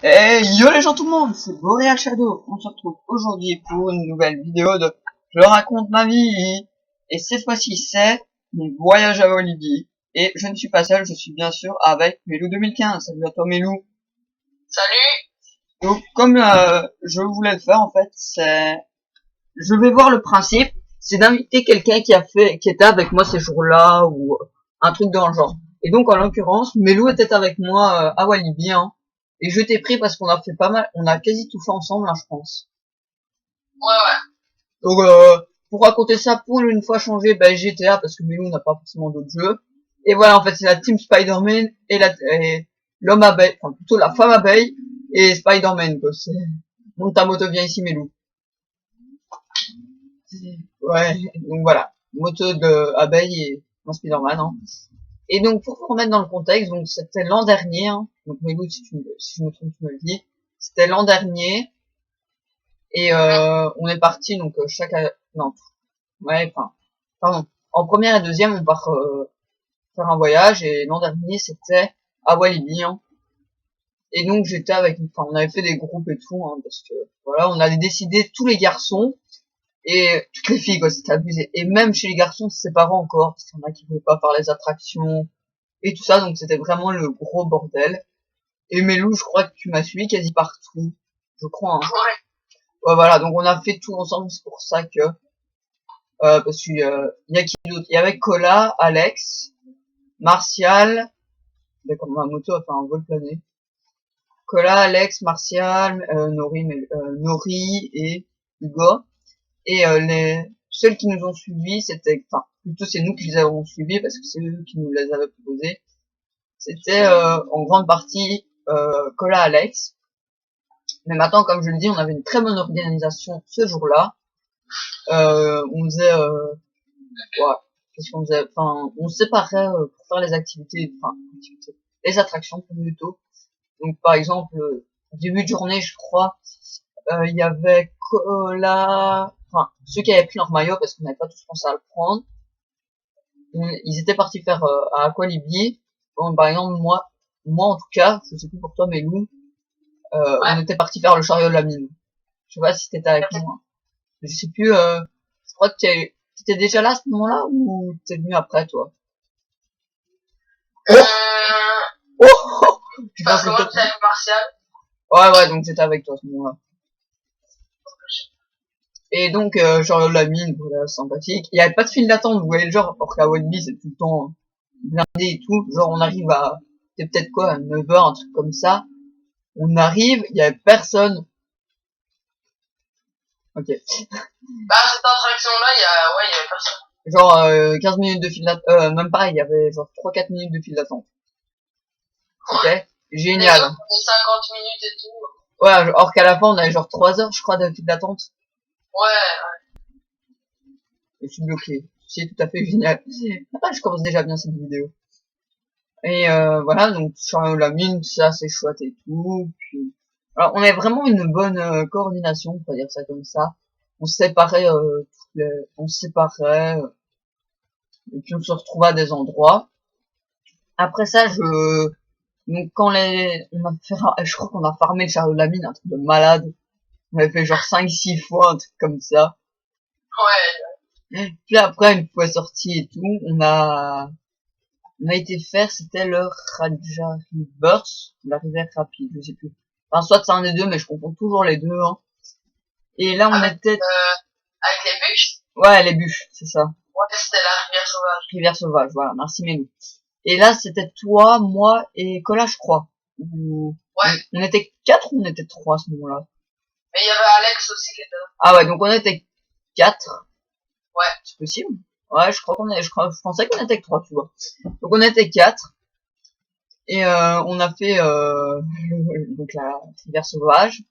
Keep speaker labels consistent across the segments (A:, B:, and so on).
A: Hey, yo les gens tout le monde, c'est Boreal Shadow. On se retrouve aujourd'hui pour une nouvelle vidéo de Je raconte ma vie. Et cette fois-ci, c'est mon voyage à Bolivie. Et je ne suis pas seul, je suis bien sûr avec Melou 2015. Salut à toi Melou.
B: Salut.
A: Donc comme je voulais le faire en fait, c'est... Je vais voir le principe, c'est d'inviter quelqu'un qui était avec moi ces jours-là ou un truc dans le genre. Et donc en l'occurrence, Melou était avec moi à Walibi, hein. Et je t'ai pris parce qu'on a fait pas mal, on a quasi tout fait ensemble, hein, je pense.
B: Ouais.
A: Donc pour raconter ça, pour une fois changer, ben GTA parce que Melou n'a pas forcément d'autres jeux. Et voilà, en fait c'est la team Spider-Man et l'homme abeille, enfin plutôt la femme abeille et Spider-Man quoi. C'est... Monte ta moto, viens ici Melou. Ouais, donc voilà, moto de abeille et un Spider-Man, hein. Et donc pour vous remettre dans le contexte, donc c'était l'an dernier, hein. Donc Melou, si je me trompe, tu me le dis. C'était l'an dernier et on est parti donc non, ouais, enfin, pardon. En première et deuxième, on part faire un voyage et l'an dernier c'était à Walibi, hein. Et donc j'étais avec, enfin on avait fait des groupes et tout, hein, parce que voilà, on avait décidé tous les garçons et toutes les filles quoi, c'était abusé. Et même chez les garçons, c'est séparés encore, parce qu'il y en a qui voulaient pas faire les attractions et tout ça, donc c'était vraiment le gros bordel. Et Melou, je crois que tu m'as suivi quasi partout, je crois, hein. Ouais, voilà, donc on a fait tout ensemble, c'est pour ça que parce qu'il y a qui d'autre? Il y avait Cola, Alex, Martial, d'accord, ma moto a fait un vol plané. Cola, Alex, Martial, Nori et Hugo. Et les celles qui nous ont suivis, c'était, enfin, plutôt c'est nous qui les avons suivis parce que c'est eux qui nous les avaient proposés. C'était en grande partie Cola, Alex. Mais maintenant, comme je le dis, on avait une très bonne organisation ce jour-là. On faisait, ouais, qu'est-ce qu'on faisait? Enfin, on se séparait pour faire les activités, enfin, les attractions plutôt. Donc, par exemple, début de journée, je crois, il y avait Cola, enfin, ceux qui avaient pris leur maillot parce qu'on n'avait pas tous pensé à le prendre. Ils étaient partis faire à Aqualibi. Bon, par exemple, moi en tout cas, je sais plus pour toi, mais nous, on était partis faire le chariot de la mine. Je sais pas si t'étais avec moi. Je sais plus, je crois que t'étais déjà là à ce moment-là ou t'es venu après, toi? Oh! Oh! Tu
B: Parce
A: penses
B: que
A: que
B: moi, j'étais avec Martial.
A: ouais, donc j'étais avec toi à ce moment-là. Et donc, genre la mine, voilà, sympathique. Il y avait pas de file d'attente, vous voyez le genre, alors qu'à Walibi, c'est tout le temps blindé et tout. Genre, on arrive à, c'est peut-être quoi, à 9 heures, un truc comme ça. On arrive, il y avait personne. Ok.
B: Bah, cette attraction-là, il y avait personne.
A: Genre, 15 minutes de file d'attente, même pas, il y avait genre 3-4 minutes de file d'attente. Ok.
B: Les
A: Génial.
B: autres, on 50 minutes et tout.
A: Ouais, alors qu'à la fin, on avait genre 3 heures, je crois, de file d'attente.
B: Ouais.
A: Et je suis bloqué. C'est tout à fait génial. Ah, je commence déjà bien cette vidéo. Et voilà, donc sur la mine, ça c'est chouette et tout. Puis, alors on avait vraiment une bonne coordination, on peut dire ça comme ça. On se séparait, on se séparait, et puis on se retrouvait à des endroits. Après ça, donc quand on a fait, je crois qu'on a farmé le chariot de la mine, un truc de malade. On avait fait genre 5-6 fois, un truc comme ça.
B: Ouais.
A: Puis après, une fois sorti et tout, on a été faire, c'était le Raja Rivers, la rivière rapide, je sais plus. Enfin, soit c'est un des deux, mais je confonds toujours les deux, hein. Et là, on était,
B: Avec les bûches.
A: ouais, les bûches, c'est ça.
B: Ouais, c'était la rivière sauvage.
A: Rivière sauvage, voilà, merci Mélou. Et là, c'était toi, moi et Cola, je crois.
B: Ouais.
A: On était 4 ou on était 3 à ce moment-là?
B: Mais il y avait Alex aussi qui était là.
A: Ah ouais, donc on était 4.
B: Ouais.
A: C'est possible? Ouais, je pensais qu'on était que 3, tu vois. Donc on était 4. Et on a fait donc la rivière sauvage.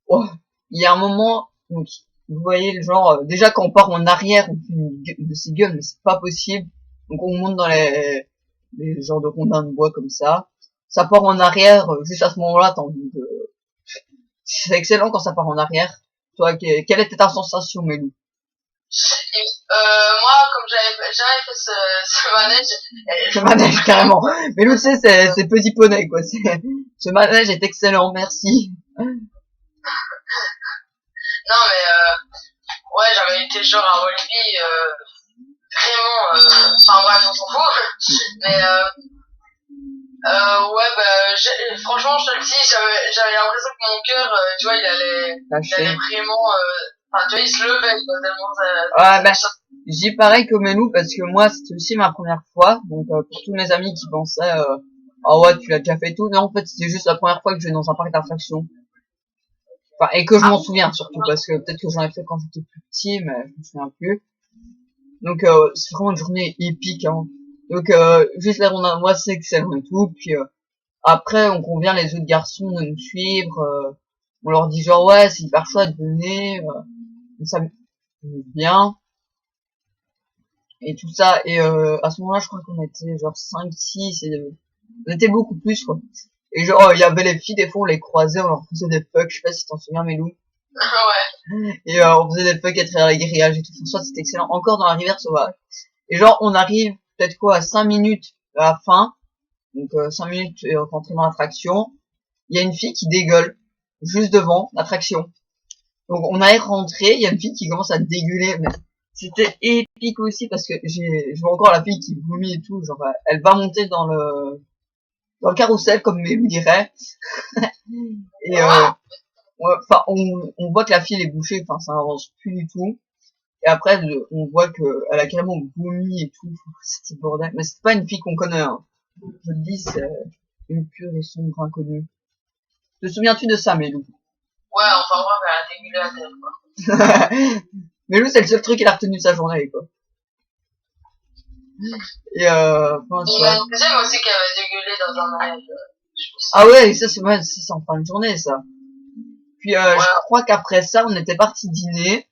A: Oh, il y a un moment, donc vous voyez le genre, déjà quand on part en arrière, on fait une de ces gueules, mais c'est pas possible. Donc on monte dans les genres de rondins de bois comme ça. Ça part en arrière, juste à ce moment-là, t'as envie de... C'est excellent quand ça part en arrière. Toi, quelle était ta sensation, Melou?
B: Moi, comme j'avais fait ce manège.
A: Ce manège, carrément. Melou, tu sais, c'est petit poney, quoi. Ce manège est excellent, merci.
B: Non, mais ouais, j'avais été genre à Walibi, vraiment, enfin bref, on s'en fout. Mais ouais, bah, franchement, je te le dis, j'avais l'impression que mon cœur, tu vois, il allait
A: Lâché.
B: vraiment, enfin, tu vois, il se levait, quoi, tellement
A: Ouais, bah, j'ai pareil que Melou parce que moi, c'était aussi ma première fois. Donc, pour tous mes amis qui pensaient, ah ouais, tu l'as déjà fait et tout. Non, en fait, c'était juste la première fois que je vais dans un parc d'attractions. Enfin, et que je m'en souviens surtout parce que peut-être que j'en ai fait quand j'étais plus petit, mais je me souviens plus. Donc, c'est vraiment une journée épique, hein. Donc, juste là, moi, c'est excellent et tout. Puis, après, on convient les autres garçons de nous suivre. On leur dit genre, ouais, c'est hyper chouette, venez. On s'amuse bien. Et tout ça. Et à ce moment-là, je crois qu'on était genre 5 6 et on était beaucoup plus, quoi. Et genre, il y avait les filles, des fois, on les croisait, on leur faisait des fucks, je sais pas si t'en souviens, Mélou.
B: ouais.
A: Et on faisait des fucks à travers les grillages et tout. François, c'était excellent. Encore dans la rivière sauvage. Et genre, on arrive peut-être quoi, à 5 minutes à la fin. Donc 5 minutes rentrer dans l'attraction. Il y a une fille qui dégueule juste devant l'attraction. Donc on a rentré, il y a une fille qui commence à dégueuler, mais c'était épique aussi parce que je vois encore la fille qui vomit et tout, genre elle va monter dans le carrousel comme Mélou dirait. Et enfin on voit que la file est bouchée, enfin ça avance plus du tout. Et après on voit que elle a carrément vomi et tout, c'était bordel. Mais c'est pas une fille qu'on connaît, hein. Je le dis, c'est une pure et sombre inconnue. Te souviens-tu de ça, Mélou?
B: Ouais, enfin bref, elle a dégueulé la tête, quoi.
A: Mélou, c'est le seul truc qu'il a retenu de sa journée, quoi. Et enfin,
B: Il y a une deuxième aussi qui avait dégueulé dans un manège.
A: ah ouais, ça c'est en fin de journée, ça. Puis
B: Ouais.
A: je crois qu'après ça, on était parti dîner.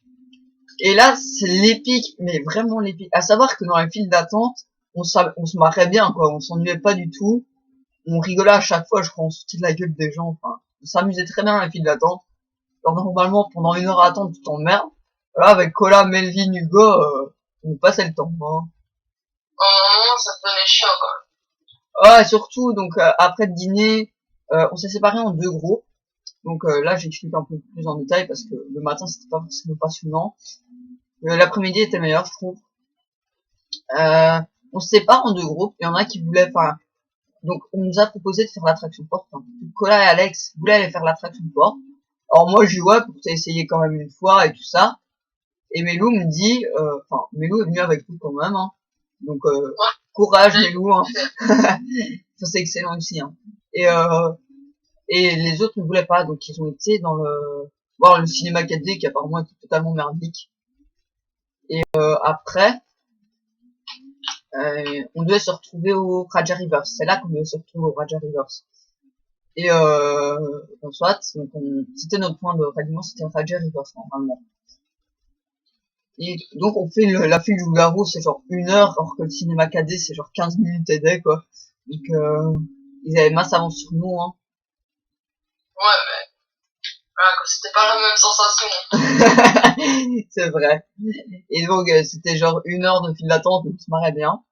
A: Et là, c'est l'épique, mais vraiment l'épique. À savoir que dans la file d'attente, on se marrait bien, quoi. On s'ennuyait pas du tout. On rigolait à chaque fois, je crois, on se foutait de la gueule des gens. Enfin, on s'amusait très bien dans la file d'attente. Alors normalement, pendant 1 heure à attendre, tu t'emmerdes. Là, avec Cola, Melvin, Hugo, on passait le temps, hein.
B: Au moment, ça devenait chiant, quoi.
A: Ah, surtout, donc après le dîner, on s'est séparés en 2 groupes. Donc là, j'explique un peu plus en détail parce que le matin, c'était pas forcément passionnant. L'après-midi était meilleur, je trouve. On se sépare en 2 groupes. Il y en a qui voulaient, enfin, donc on nous a proposé de faire l'attraction porte. Hein. Cola et Alex voulaient aller faire l'attraction porte. Alors moi, je dis ouais, pour essayer quand même une fois et tout ça. Et Melou me dit, enfin, Melou est venu avec nous quand même, hein. Donc courage Melou, hein. Ça c'est excellent aussi, hein. Et les autres ne voulaient pas, donc ils ont été dans le cinéma 4D qui apparemment était totalement merdique. Et après, on devait se retrouver au Raja Rivers. C'est là qu'on devait se retrouver au Raja Rivers. Et en soit, donc c'était notre point de ralliement, c'était Raja Rivers normalement. Et donc on fait la file du loup-garou, c'est genre 1 heure, alors que le cinéma 4D c'est genre 15 minutes et des, quoi. Donc ils avaient masse avance sur nous, hein.
B: Ouais, mais voilà, quoi, c'était pas la même sensation.
A: C'est vrai. Et donc c'était genre 1 heure de file d'attente, donc on se marrait bien.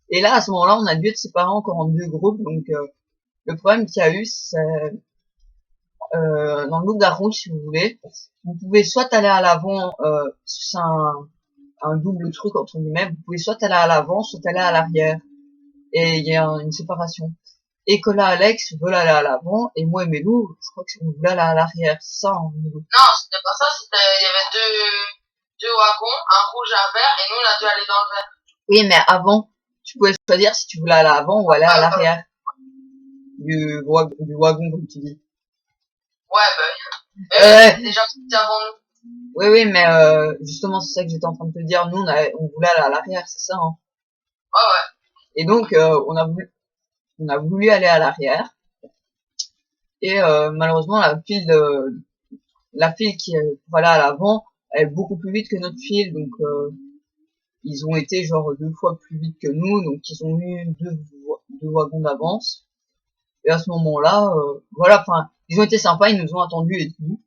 A: Et là, à ce moment-là, on a dû être séparés encore en 2 groupes. Donc le problème qu'il y a eu, c'est dans le loup-garou, si vous voulez, vous pouvez soit aller à l'avant, c'est un double truc entre guillemets, vous pouvez soit aller à l'avant, soit aller à l'arrière. Et il y a une séparation. Et que là, Alex veut aller à l'avant, et moi et Melou, je crois qu'on voulait aller à l'arrière. C'est ça, hein, Melou.
B: Non, c'était pas ça, il y avait deux wagons, un rouge et un vert, et nous, on a dû aller dans le vert.
A: Oui, mais avant, tu pouvais choisir si tu voulais aller à l'avant ou aller à l'arrière du wagon, comme tu dis.
B: Ouais, bah oui. Mais déjà petit avant nous.
A: Oui, mais justement, c'est ça que j'étais en train de te dire. Nous, on voulait aller à l'arrière, c'est ça, hein.
B: Ouais.
A: Et donc, on a voulu aller à l'arrière. Et malheureusement, la file qui pour aller à l'avant, elle est beaucoup plus vite que notre file. Donc, ils ont été genre 2 fois plus vite que nous. Donc, ils ont eu deux wagons d'avance. Et à ce moment-là, voilà, enfin, ils ont été sympas, ils nous ont attendus et tout.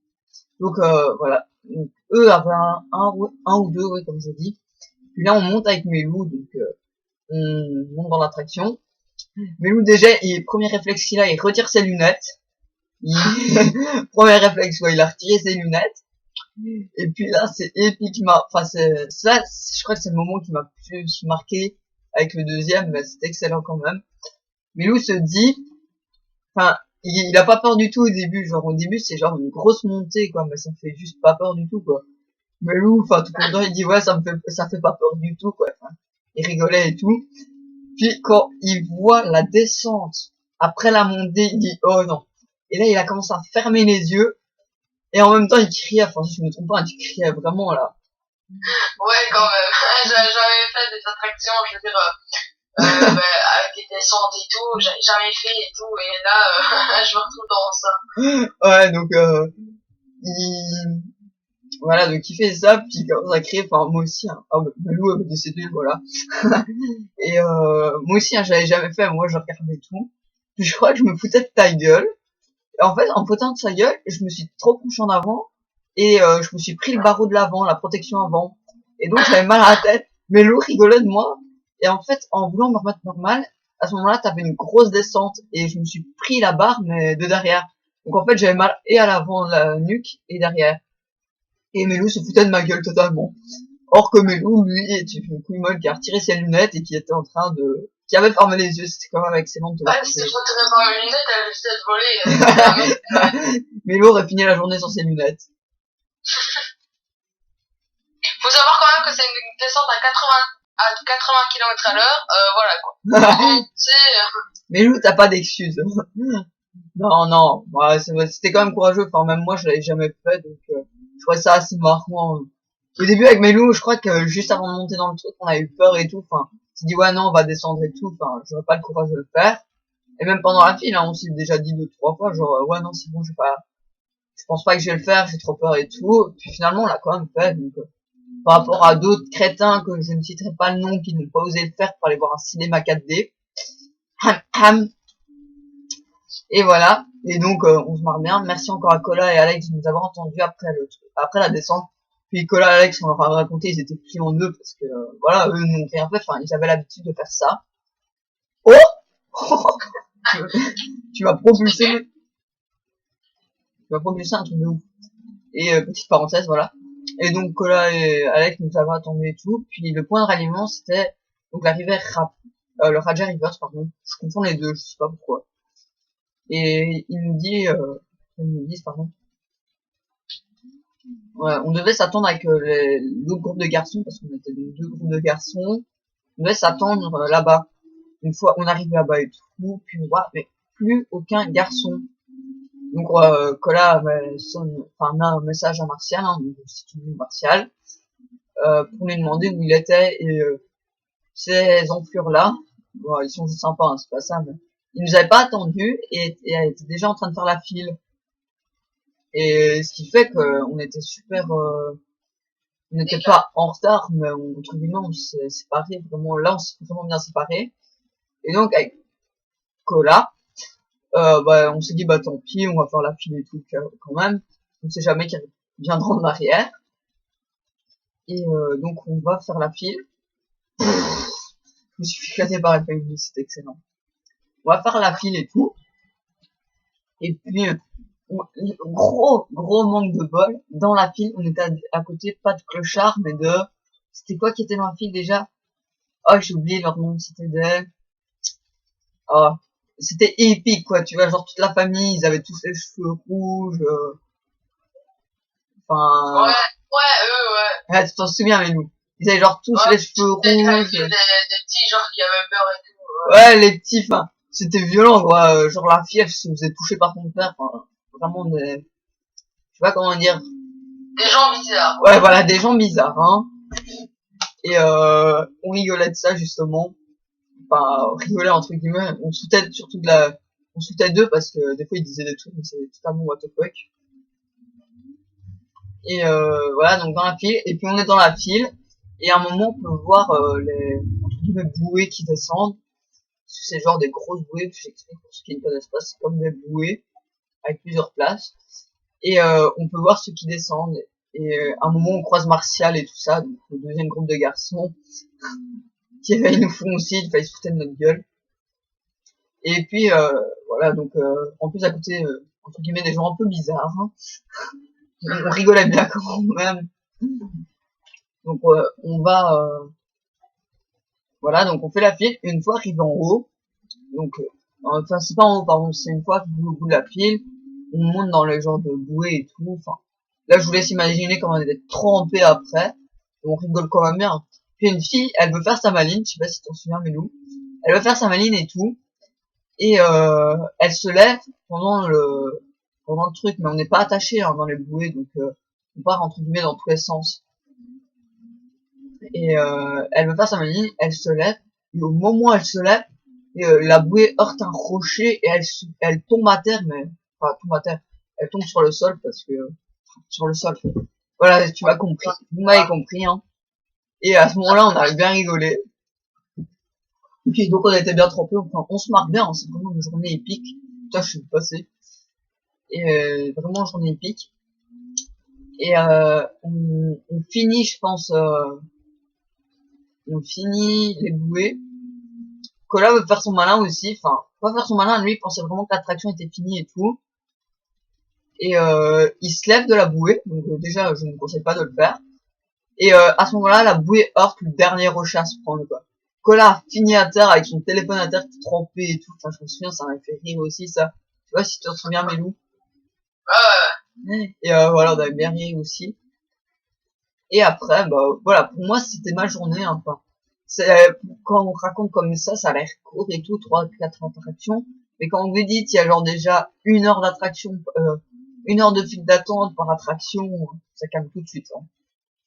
A: Donc, voilà. Donc, eux avaient un ou deux, ouais, comme je dis. Puis là, on monte avec Melou, donc on monte dans l'attraction. Melou déjà, premier réflexe qu'il a, il retire ses lunettes. Premier réflexe, quoi, il a retiré ses lunettes. Et puis là, c'est épique. Enfin, je crois que c'est le moment qui m'a plus marqué avec le deuxième, mais c'était excellent quand même. Milou se dit, enfin, il a pas peur du tout au début. Genre, au début, c'est genre une grosse montée, quoi, mais ça fait juste pas peur du tout, quoi. Milou, enfin, tout content, il dit, ouais, ça fait pas peur du tout, quoi. Enfin, il rigolait et tout. Puis, quand il voit la descente, après la montée, il dit, oh non. Et là, il a commencé à fermer les yeux. Et en même temps, il criait, enfin, si je me trompe pas, il criait vraiment, là.
B: Ouais, quand même. J'avais fait des attractions, je veux dire, avec des descentes et tout, j'avais jamais fait et tout, et là, je me retrouve dans ça.
A: Ouais, donc, voilà, donc il fait ça, puis il commence à crier, enfin, moi aussi, hein. Ah, Malou avait décédé, voilà. Et, moi aussi, hein, j'avais jamais fait, moi, je regardais tout. Puis je crois que je me foutais de ta gueule. Et en fait, en foutant de sa gueule, je me suis trop couché en avant, et, je me suis pris le barreau de l'avant, la protection avant. Et donc, j'avais mal à la tête. Mais Lou rigolait de moi. Et en fait, en voulant me remettre normal, à ce moment-là, t'avais une grosse descente, et je me suis pris la barre, mais de derrière. Donc en fait, j'avais mal et à l'avant de la nuque, et derrière. Et Melou se foutait de ma gueule totalement. Or que Melou, lui, est une couille molle qui a retiré ses lunettes et qui était en train qui avait fermé les yeux. C'était quand même excellent de te voir.
B: Ouais, si je retirais pas mes lunettes, elle risquait de voler.
A: Melou aurait fini la journée sans ses lunettes.
B: Faut savoir quand même que c'est une descente à 80 km à l'heure, voilà quoi.
A: Melou, t'as pas d'excuses. Non, non, ouais, c'était quand même courageux. Enfin, même moi, je l'avais jamais fait, donc je trouvais ça assez marrant. Au début, avec Melou, je crois que juste avant de monter dans le truc, on a eu peur et tout. Enfin, on s'est dit ouais, non, on va descendre et tout. Enfin, j'aurais pas le courage de le faire. Et même pendant la file, hein, on s'est déjà dit 2, 3 fois, genre ouais, non, c'est bon, je pense pas que je vais le faire, j'ai trop peur et tout. Puis finalement, on l'a quand même fait. Donc, par rapport à d'autres crétins que je ne citerai pas le nom, qui n'ont pas osé le faire pour aller voir un cinéma 4D. Ham, ham. Et voilà. Et donc, on se marre bien. Merci encore à Cola et Alex de nous avoir entendus après la descente. Puis Cola et Alex, on leur a raconté, ils étaient pris en eux parce que, voilà, eux n'ont rien fait. Enfin, ils avaient l'habitude de faire ça. Oh! Tu vas propulser un truc de ouf. Et, petite parenthèse, voilà. Et donc, Cola et Alex nous avaient attendus et tout. Puis, le point de ralliement, c'était, donc, la rivière le Raja Rivers, pardon. Je confonds les deux, je sais pas pourquoi. Et ils nous disent, pardon. Ouais, on devait s'attendre avec l'autre groupe de garçons, parce qu'on était deux groupes de garçons. On devait s'attendre là-bas. Une fois, on arrive là-bas et tout, puis on voit, mais plus aucun garçon. Donc, Cola a un message à Martial, hein, donc c'est une Martial, pour lui demander où il était, et ces enflures-là, bon, ils sont juste sympas, hein, c'est pas ça, mais ils nous avaient pas attendus, et étaient déjà en train de faire la file. Et ce qui fait qu'on était on n'était pas en retard, mais entre guillemets, on s'est séparés vraiment, là, on s'est vraiment bien séparés. Et donc, avec Cola, on s'est dit, bah, tant pis, on va faire la file et tout, quand même. On sait jamais qui viendra en arrière. Et, donc, on va faire la file. Je me suis fait éclater par la famille, c'était excellent. On va faire la file et tout. Et puis, gros manque de bol. Dans la file, on était à côté, pas de clochard, mais c'était quoi qui était dans la file déjà? Oh, j'ai oublié leur nom, c'était épique, quoi, tu vois, genre toute la famille, ils avaient tous les cheveux rouges, enfin...
B: Ouais.
A: Tu t'en souviens, mais nous. Ils avaient genre tous les cheveux rouges.
B: Des petits, genre, qui avaient peur et tout.
A: Ouais, les petits, enfin, c'était violent, quoi. Genre la fille, elle se faisait toucher par son père, enfin, vraiment je sais pas comment dire.
B: Des gens bizarres.
A: Ouais, voilà, des gens bizarres, hein. Et, on rigolait de ça, justement. Enfin, on rigolait entre guillemets. On se foutait d'eux parce que des fois ils disaient des trucs, mais c'est totalement what the fuck. Et, voilà, donc dans la file. Et puis on est dans la file. Et à un moment, on peut voir, les, entre guillemets, bouées qui descendent. C'est genre des grosses bouées, j'explique pour ceux qui ne connaissent pas, c'est comme des bouées avec plusieurs places. Et on peut voir ceux qui descendent. Et à un moment, on croise Martial et tout ça, donc le deuxième groupe de garçons, qui ils nous font aussi, ils se foutaient de notre gueule. Et puis voilà, donc en plus à côté entre guillemets, des gens un peu bizarres. Hein. On rigolait bien quand même. Donc, on va... voilà, donc on fait la file. Une fois arrivé en haut, donc... enfin, c'est pas en haut, pardon, c'est une fois arrivé au bout de la file, on monte dans le genre de bouée et tout. Enfin, là, je vous laisse imaginer comment on est trempé après. On rigole quand même bien. Puis une fille, elle veut faire sa maline, je sais pas si tu t'en souviens, Mélou. Elle veut faire sa maline et tout. Et elle se lève pendant le truc, mais on n'est pas attaché hein, dans les bouées, donc on part entre guillemets dans tous les sens. Et elle veut faire sa maline, elle se lève, et au moment où elle se lève, la bouée heurte un rocher et elle tombe à terre, mais enfin tombe à terre, elle tombe sur le sol parce que sur le sol. Voilà, tu m'as compris, vous m'avez compris, hein. Et à ce moment-là, on a bien rigolé. Et puis donc on était bien trempés, enfin on se marre bien, hein, c'est vraiment une journée épique. Putain, je suis passé. Et vraiment une journée épique. Et on finit, je pense, on finit les bouées. Cola veut faire son malin aussi, enfin, pas faire son malin, lui il pensait vraiment que l'attraction était finie et tout. Et il se lève de la bouée, donc déjà je ne conseille pas de le faire. Et à ce moment-là, la bouée heurte le dernier rocher à se prendre, quoi. Cola a fini à terre avec son téléphone à terre trempé et tout. Enfin, je me souviens, ça m'a fait rire aussi, ça. Tu vois, si tu te souviens, Mélou. Et voilà, on avait bien ri aussi. Et après, bah voilà, pour moi, c'était ma journée, hein, enfin. Quand on raconte comme ça a l'air court et tout, 3-4 attractions. Mais quand on vous dit, il y a genre déjà 1 heure d'attraction, 1 heure de file d'attente par attraction, ça calme tout de suite, hein.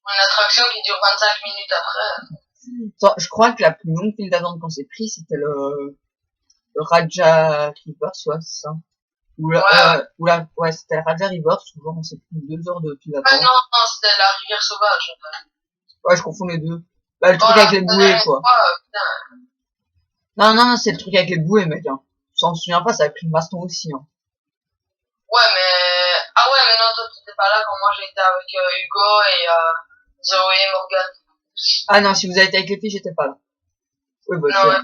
B: Une attraction qui dure 25 minutes après.
A: Je crois que la plus longue file d'attente qu'on s'est pris, c'était le Raja River, ouais, c'est ça. Ouais, c'était le Raja River, souvent on s'est pris 2 heures de file d'attente.
B: Ah non, c'était la rivière sauvage.
A: Ouais, je confonds les deux. Bah, le truc avec les bouées, quoi. Non, c'est le truc avec les bouées, mec, hein. Tu t'en souviens pas, ça a pris le baston aussi, hein.
B: Ouais, mais... Ah ouais, mais non, toi, t'étais pas là quand moi j'étais avec Hugo et Zoé et Morgan.
A: Ah non, si vous avez été avec les filles, j'étais pas là. Oui, bah,
B: Non, ouais.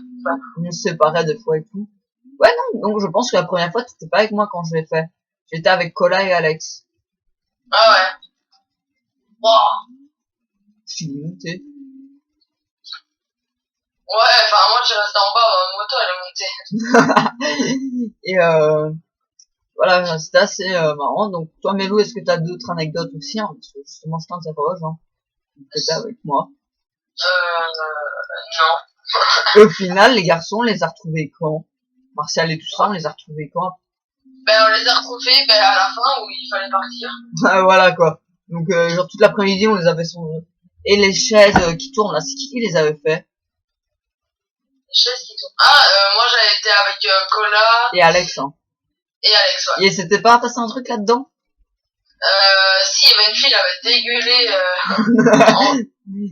A: on se séparait des fois et tout. Ouais, non, donc je pense que la première fois, t'étais pas avec moi quand je l'ai fait. J'étais avec Cola et Alex.
B: Ah ouais. Wow.
A: Je suis monté.
B: Ouais, enfin, moi, je restais en bas, ma moto, elle est montée.
A: Et voilà, c'était assez marrant. Donc, toi, Mélou, est-ce que t'as d'autres anecdotes aussi, hein, parce que justement, je t'interroge, hein. T'étais avec moi.
B: Non.
A: Au final, les garçons, on les a retrouvés quand? Martial et tout ça, on les a retrouvés quand?
B: Ben, on les a retrouvés, ben, à la fin où il fallait partir.
A: Voilà, quoi. Donc, genre, toute l'après-midi, on les avait son... Et les chaises qui tournent, là, c'est qui les avait fait?
B: Les chaises qui tournent. Ah, moi, j'avais été avec Cola.
A: Et Alex, hein.
B: Et Alex, ouais.
A: Et c'était pas passé un truc là-dedans?
B: Si, il y avait une fille, elle avait dégueulé,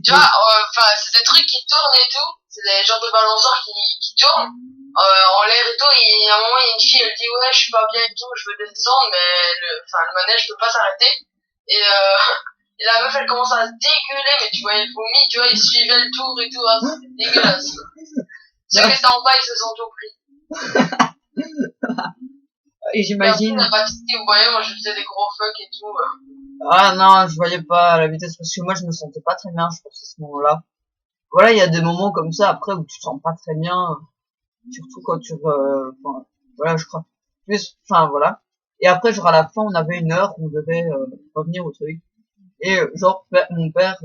B: tu vois, enfin, c'est des trucs qui tournent et tout. C'est des genres de balanceurs qui tournent, en l'air et tout. Et à un moment, il y a une fille, elle dit, ouais, je suis pas bien et tout, je veux descendre, mais le manège peut pas s'arrêter. Et, et la meuf, elle commence à dégueuler, mais tu voyais le vomi, tu vois, il suivait le tour et tout, hein, c'était dégueulasse. Ceux qui étaient en bas, ils se sont tout pris.
A: Et j'imagine.
B: Et après, vous voyez, moi, je faisais des gros fuck et tout.
A: Ah non, je voyais pas la vitesse parce que moi je me sentais pas très bien, je pense, à ce moment-là. Voilà, il y a des moments comme ça après où tu te sens pas très bien, surtout quand enfin, voilà, je crois. Plus, enfin voilà. Et après, genre à la fin, on avait 1 heure où on devait revenir au truc. Et genre mon père,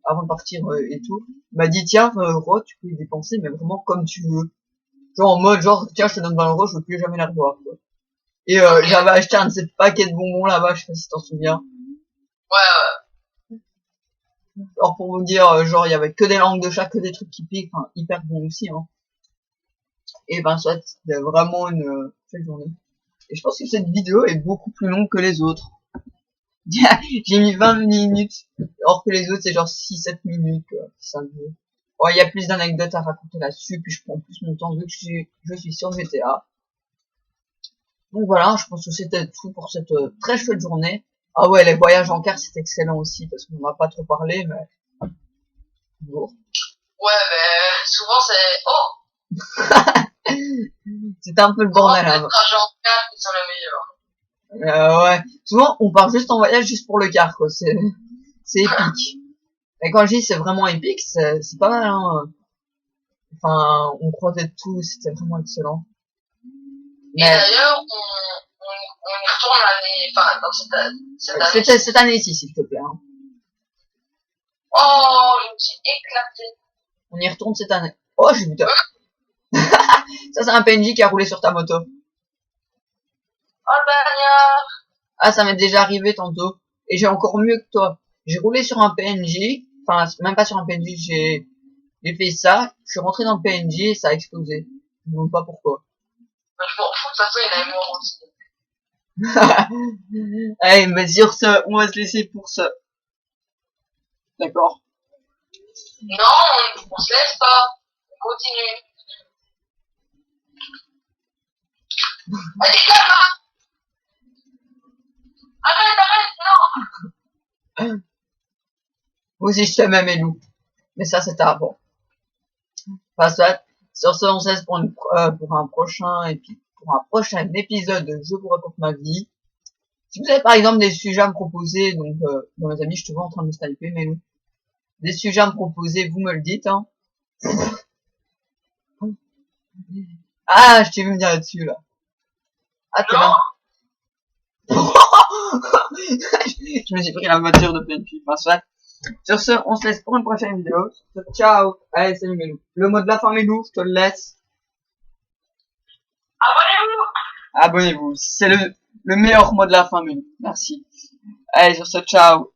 A: avant de partir et tout, m'a dit tiens, Ro, tu peux y dépenser, mais vraiment comme tu veux. Genre en mode genre tiens, je te donne 20 €, je veux plus jamais la revoir, quoi. Et j'avais acheté un de ces paquets de bonbons là-bas, je sais pas si t'en souviens.
B: Ouais.
A: Alors pour vous dire, genre il y avait que des langues de chat, que des trucs qui piquent, enfin hyper bon aussi, hein. Et ben soit c'était vraiment une belle journée. Et je pense que cette vidéo est beaucoup plus longue que les autres. J'ai mis 20 minutes, alors que les autres c'est genre 6-7 minutes, ça bon, il y a plus d'anecdotes à raconter là-dessus, puis je prends plus mon temps vu que je suis sur GTA. Donc voilà, je pense que c'était tout pour cette très chouette journée. Ah ouais, les voyages en car c'est excellent aussi, parce qu'on n'a pas trop parlé, mais toujours.
B: Ouais, mais souvent c'est... Oh!
A: C'était un peu le bordel,
B: Les
A: hein.
B: trajets en car qui sont les meilleurs.
A: Ouais. Souvent, on part juste en voyage juste pour le car, quoi. C'est épique. Et quand je dis c'est vraiment épique, c'est pas mal, hein. Enfin, on croisait tout, c'était vraiment excellent.
B: Et d'ailleurs, on y retourne l'année, enfin, dans cette année.
A: C'était cette année-ci, s'il te plaît, hein.
B: Oh, je me suis éclaté.
A: On y retourne cette année. Oh, j'ai vu. Ça, c'est un PNJ qui a roulé sur ta moto.
B: Oh, le bagnard.
A: Ah, ça m'est déjà arrivé tantôt. Et j'ai encore mieux que toi. J'ai roulé sur un PNJ. Enfin, même pas sur un PNJ, j'ai fait ça. Je suis rentré dans le PNJ et ça a explosé. Je ne sais pas pourquoi.
B: Je m'en fous, de toute façon, il a mort aussi.
A: Allez, mais sur ce, on va se laisser pour ça. D'accord.
B: Non, on se laisse pas. On continue. Allez, calme. Arrête, non.
A: Moi aussi, je t'aimais, mes loups. Mais ça, c'était avant. Enfin, soit, sur ce, on se laisse pour un prochain épisode de Je vous raconte ma vie. Si vous avez par exemple des sujets à me proposer, donc dans mes amis, je te vois en train de me sniper, mais nous, des sujets à me proposer, vous me le dites, hein. Ah, je t'ai vu venir là-dessus, là. Ah, t'es là. Je me suis pris la voiture de pleine fille. Enfin, soit. Sur ce, on se laisse pour une prochaine vidéo. Ciao. Allez, salut mes loups. Le mot de la fin, mes loups, je te le laisse.
B: Abonnez-vous.
A: Abonnez-vous. C'est le meilleur mot de la fin, mes loups. Merci. Allez, sur ce, ciao.